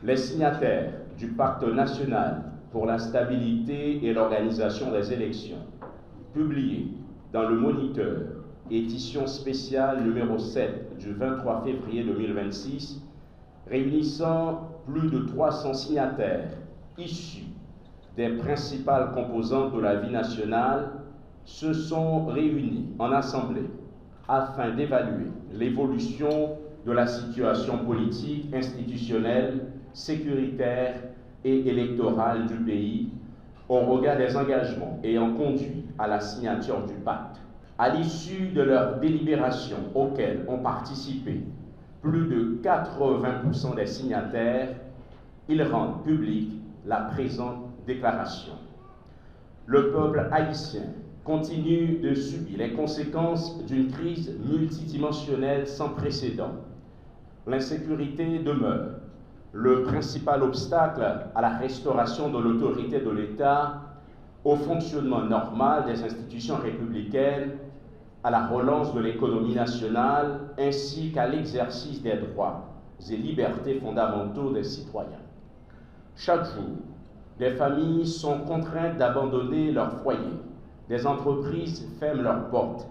Les signataires du Pacte national pour la stabilité et l'organisation des élections, publié dans le Moniteur, édition spéciale numéro 7 du 23 février 2026, réunissant plus de 300 signataires issus des principales composantes de la vie nationale, se sont réunis en assemblée afin d'évaluer l'évolution de la situation politique, institutionnelle, sécuritaire et électorale du pays au regard des engagements ayant conduit à la signature du pacte. À l'issue de leurs délibérations auxquelles ont participé plus de 80% des signataires, ils rendent publique la présente déclaration. Le peuple haïtien continue de subir les conséquences d'une crise multidimensionnelle sans précédent. L'insécurité demeure le principal obstacle à la restauration de l'autorité de l'État, au fonctionnement normal des institutions républicaines, à la relance de l'économie nationale, ainsi qu'à l'exercice des droits et libertés fondamentaux des citoyens. Chaque jour, des familles sont contraintes d'abandonner leur foyer, des entreprises ferment leurs portes,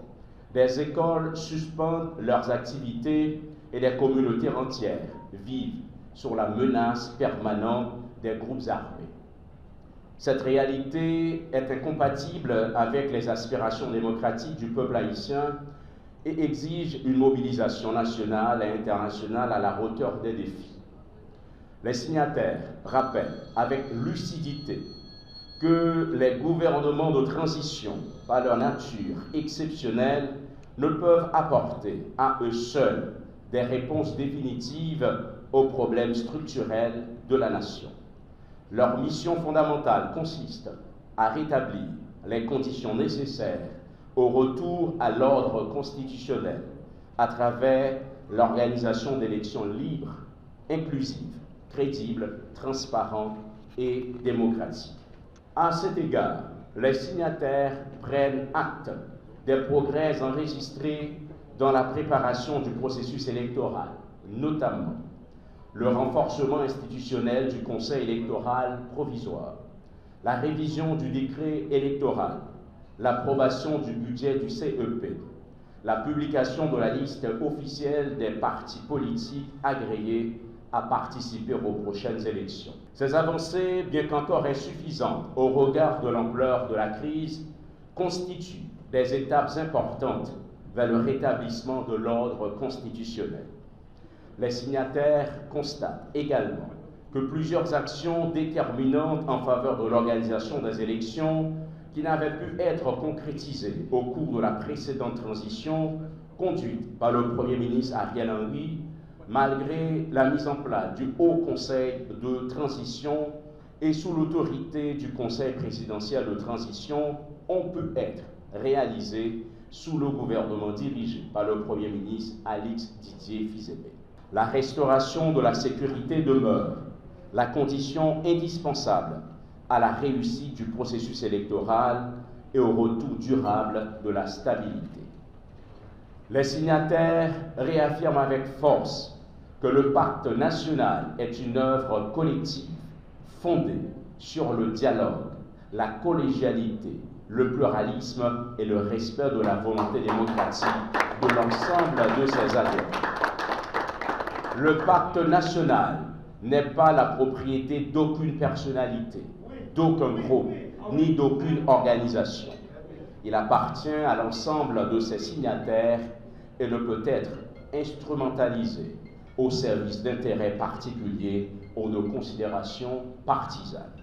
des écoles suspendent leurs activités et des communautés entières vivent sur la menace permanente des groupes armés. Cette réalité est incompatible avec les aspirations démocratiques du peuple haïtien et exige une mobilisation nationale et internationale à la hauteur des défis. Les signataires rappellent avec lucidité que les gouvernements de transition, par leur nature exceptionnelle, ne peuvent apporter à eux seuls des réponses définitives aux problèmes structurels de la nation. Leur mission fondamentale consiste à rétablir les conditions nécessaires au retour à l'ordre constitutionnel à travers l'organisation d'élections libres, inclusives, crédibles, transparentes et démocratiques. À cet égard, les signataires prennent acte des progrès enregistrés dans la préparation du processus électoral, notamment le renforcement institutionnel du Conseil électoral provisoire, la révision du décret électoral, l'approbation du budget du CEP, la publication de la liste officielle des partis politiques agréés à participer aux prochaines élections. Ces avancées, bien qu'encore insuffisantes au regard de l'ampleur de la crise, constituent des étapes importantes vers le rétablissement de l'ordre constitutionnel. Les signataires constatent également que plusieurs actions déterminantes en faveur de l'organisation des élections qui n'avaient pu être concrétisées au cours de la précédente transition, conduite par le Premier ministre Ariel Henry, malgré la mise en place du Haut Conseil de transition et sous l'autorité du Conseil présidentiel de transition, ont pu être réalisées sous le gouvernement dirigé par le Premier ministre Alix Didier Fizebé. La restauration de la sécurité demeure la condition indispensable à la réussite du processus électoral et au retour durable de la stabilité. Les signataires réaffirment avec force que le pacte national est une œuvre collective fondée sur le dialogue, la collégialité, le pluralisme et le respect de la volonté démocratique de l'ensemble de ses adhérents. Le pacte national n'est pas la propriété d'aucune personnalité, d'aucun groupe, ni d'aucune organisation. Il appartient à l'ensemble de ses signataires et ne peut être instrumentalisé au service d'intérêts particuliers ou de considérations partisanes.